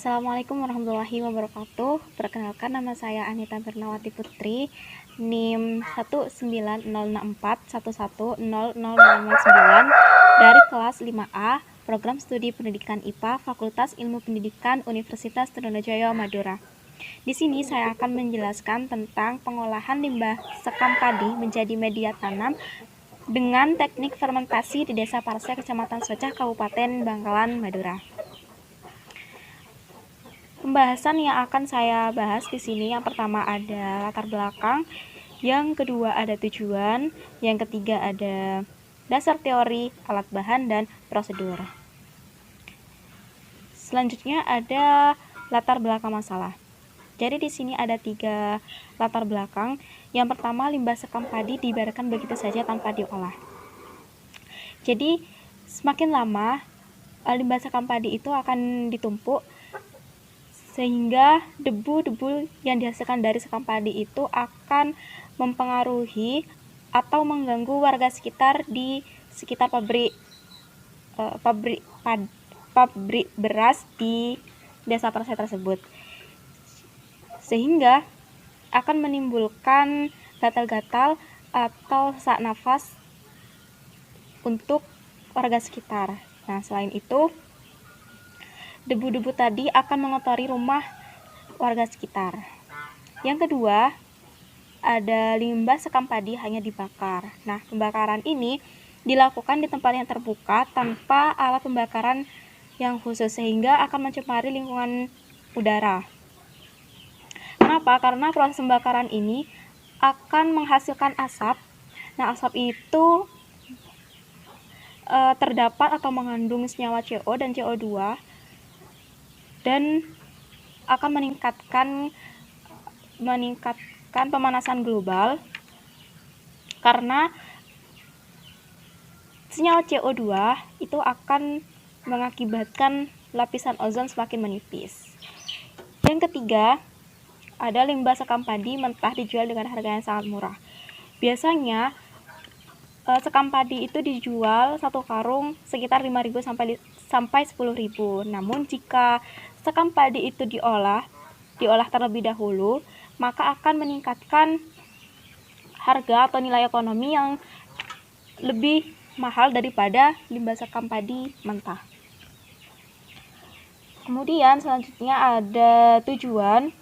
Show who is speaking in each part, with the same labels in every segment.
Speaker 1: Assalamualaikum warahmatullahi wabarakatuh. Perkenalkan, nama saya Anita Bernawati Putri, NIM 19064110009 dari kelas 5A, Program Studi Pendidikan IPA, Fakultas Ilmu Pendidikan Universitas Trunajaya Madura. Di sini saya akan menjelaskan tentang pengolahan limbah sekam padi menjadi media tanam dengan teknik fermentasi di Desa Parse, Kecamatan Socah, Kabupaten Bangkalan, Madura. Pembahasan yang akan saya bahas di sini, yang pertama ada latar belakang, yang kedua ada tujuan, yang ketiga ada dasar teori, alat bahan, dan prosedur. Selanjutnya ada latar belakang masalah. Jadi di sini ada 3 latar belakang. Yang pertama, limbah sekam padi dibiarkan begitu saja tanpa diolah. Jadi semakin lama limbah sekam padi itu akan ditumpuk, sehingga debu-debu yang dihasilkan dari sekam padi itu akan mempengaruhi atau mengganggu warga sekitar di sekitar pabrik beras di Desa Parse tersebut, sehingga akan menimbulkan gatal-gatal atau sesak nafas untuk warga sekitar. Nah, selain itu, debu-debu tadi akan mengotori rumah warga sekitar. Yang kedua, ada limbah sekam padi hanya dibakar. Nah, pembakaran ini dilakukan di tempat yang terbuka tanpa alat pembakaran yang khusus, sehingga akan mencemari lingkungan udara. Kenapa? Karena proses pembakaran ini akan menghasilkan asap. Nah, asap itu terdapat atau mengandung senyawa CO dan CO2, dan akan meningkatkan pemanasan global, karena senyawa CO2 itu akan mengakibatkan lapisan ozon semakin menipis. Yang ketiga, ada limbah sekam padi mentah dijual dengan harga yang sangat murah. Biasanya sekam padi itu dijual 1 karung sekitar 5.000 sampai 10.000. Namun jika sekam padi itu diolah terlebih dahulu, maka akan meningkatkan harga atau nilai ekonomi yang lebih mahal daripada limbah sekam padi mentah. Kemudian selanjutnya ada tujuan.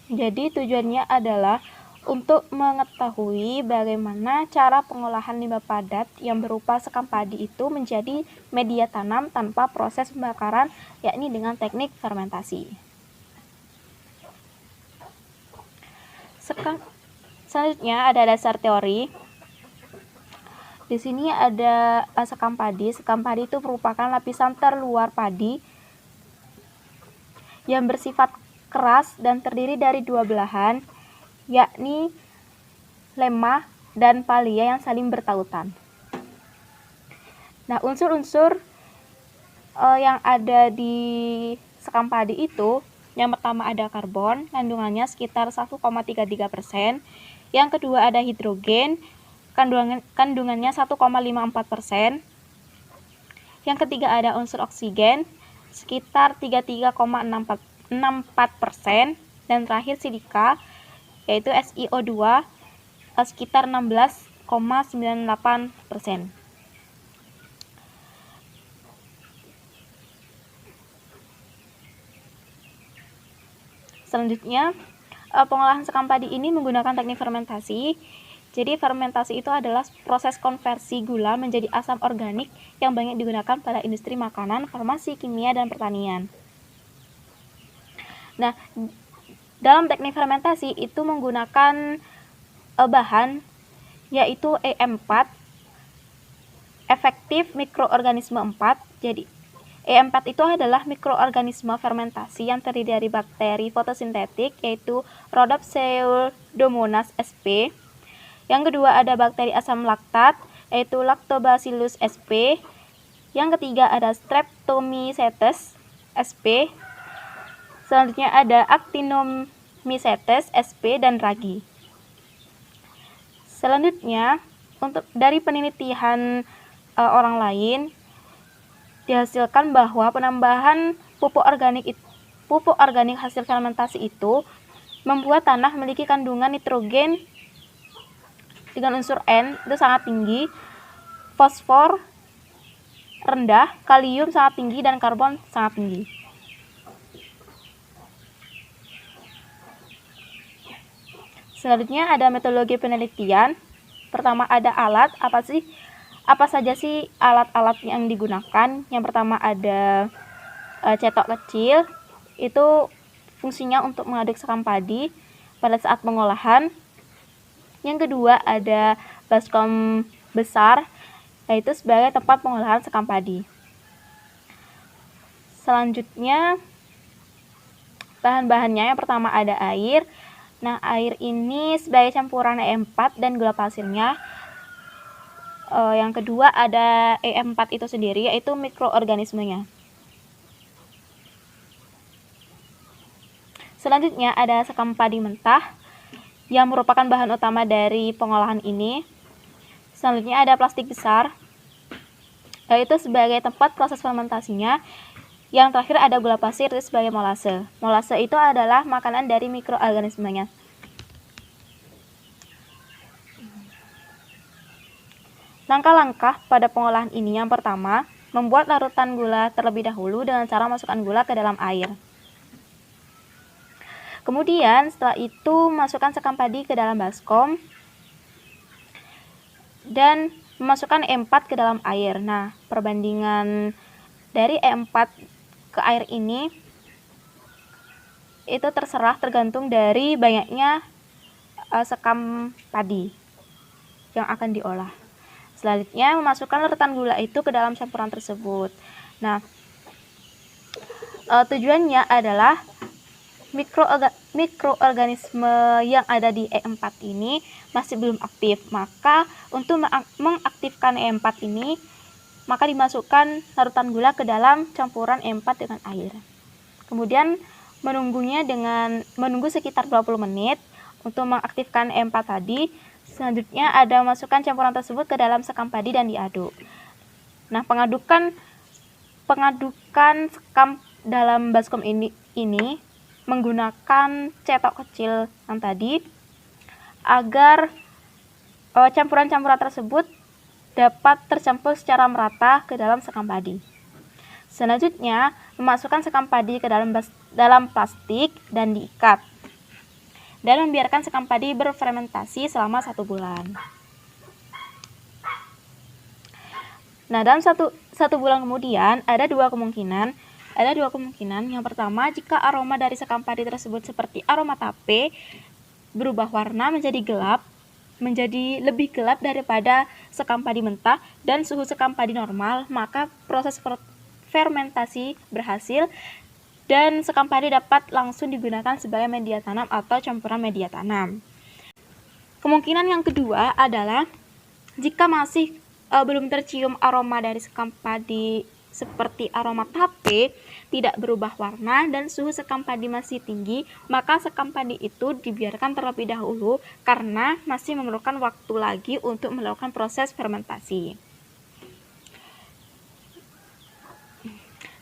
Speaker 1: Jadi tujuannya adalah untuk mengetahui bagaimana cara pengolahan limbah padat yang berupa sekam padi itu menjadi media tanam tanpa proses pembakaran, yakni dengan teknik fermentasi. Selanjutnya ada dasar teori. Di sini ada sekam padi. Sekam padi itu merupakan lapisan terluar padi yang bersifat keras dan terdiri dari 2 belahan, yakni lemah dan palia yang saling bertautan. Nah, unsur-unsur yang ada di sekam padi itu, yang pertama ada karbon, kandungannya sekitar 1,33%. Yang kedua ada hidrogen, kandungannya 1,54%. Yang ketiga ada unsur oksigen, sekitar 33,64%. Dan terakhir silika, yaitu SiO2, sekitar 16,98%. Selanjutnya, pengolahan sekam padi ini menggunakan teknik fermentasi. Jadi fermentasi itu adalah proses konversi gula menjadi asam organik yang banyak digunakan pada industri makanan, farmasi, kimia, dan pertanian. Nah, dalam teknik fermentasi itu menggunakan bahan, yaitu E4, efektif mikroorganisme 4. Jadi E4 itu adalah mikroorganisme fermentasi yang terdiri dari bakteri fotosintetik, yaitu Rhodopseudomonas sp. Yang kedua ada bakteri asam laktat, yaitu Lactobacillus sp. Yang ketiga ada Streptomycetes sp. Selanjutnya ada Actinomycetes sp dan ragi. Selanjutnya, untuk dari penelitian orang lain, dihasilkan bahwa penambahan pupuk organik pupuk organik hasil fermentasi itu membuat tanah memiliki kandungan nitrogen dengan unsur N itu sangat tinggi, fosfor rendah, kalium sangat tinggi, dan karbon sangat tinggi. Selanjutnya ada metodologi penelitian. Pertama ada alat, apa saja sih alat-alat yang digunakan? Yang pertama ada cetok kecil, itu fungsinya untuk mengaduk sekam padi pada saat pengolahan. Yang kedua ada baskom besar, yaitu sebagai tempat pengolahan sekam padi. Selanjutnya bahan-bahannya, yang pertama ada air. Nah, air ini sebagai campuran E4 dan gula pasirnya. Yang kedua ada E4 itu sendiri, yaitu mikroorganismenya. Selanjutnya ada sekam padi mentah yang merupakan bahan utama dari pengolahan ini. Selanjutnya ada plastik besar, yaitu sebagai tempat proses fermentasinya. Yang terakhir ada gula pasir sebagai molase. Molase itu adalah makanan dari mikroorganismenya. Langkah-langkah pada pengolahan ini, yang pertama, membuat larutan gula terlebih dahulu dengan cara masukkan gula ke dalam air. Kemudian setelah itu masukkan sekam padi ke dalam baskom dan memasukkan E4 ke dalam air. Nah, perbandingan dari E4 ke air ini itu tergantung dari banyaknya sekam padi yang akan diolah. Selanjutnya memasukkan larutan gula itu ke dalam campuran tersebut. Nah, tujuannya adalah mikroorganisme yang ada di E4 ini masih belum aktif. Maka untuk mengaktifkan E4 ini, maka dimasukkan larutan gula ke dalam campuran E4 dengan air. Kemudian menunggu sekitar 20 menit untuk mengaktifkan E4 tadi. Selanjutnya ada masukkan campuran tersebut ke dalam sekam padi dan diaduk. Nah, pengadukan sekam dalam baskom ini menggunakan cetok kecil yang tadi agar campuran-campuran tersebut dapat tercampur secara merata ke dalam sekam padi. Selanjutnya, memasukkan sekam padi ke dalam plastik dan diikat. Dan membiarkan sekam padi berfermentasi selama 1 bulan. Nah, dalam satu bulan kemudian ada dua kemungkinan. Yang pertama, jika aroma dari sekam padi tersebut seperti aroma tape berubah warna menjadi lebih gelap daripada sekam padi mentah dan suhu sekam padi normal, maka proses fermentasi berhasil dan sekam padi dapat langsung digunakan sebagai media tanam atau campuran media tanam. Kemungkinan yang kedua adalah jika masih belum tercium aroma dari sekam padi seperti aroma tape, tidak berubah warna, dan suhu sekam padi masih tinggi, maka sekam padi itu dibiarkan terlebih dahulu karena masih memerlukan waktu lagi untuk melakukan proses fermentasi.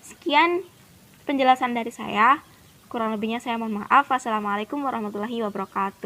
Speaker 1: Sekian penjelasan dari saya. Kurang lebihnya saya mohon maaf. Wassalamualaikum warahmatullahi wabarakatuh.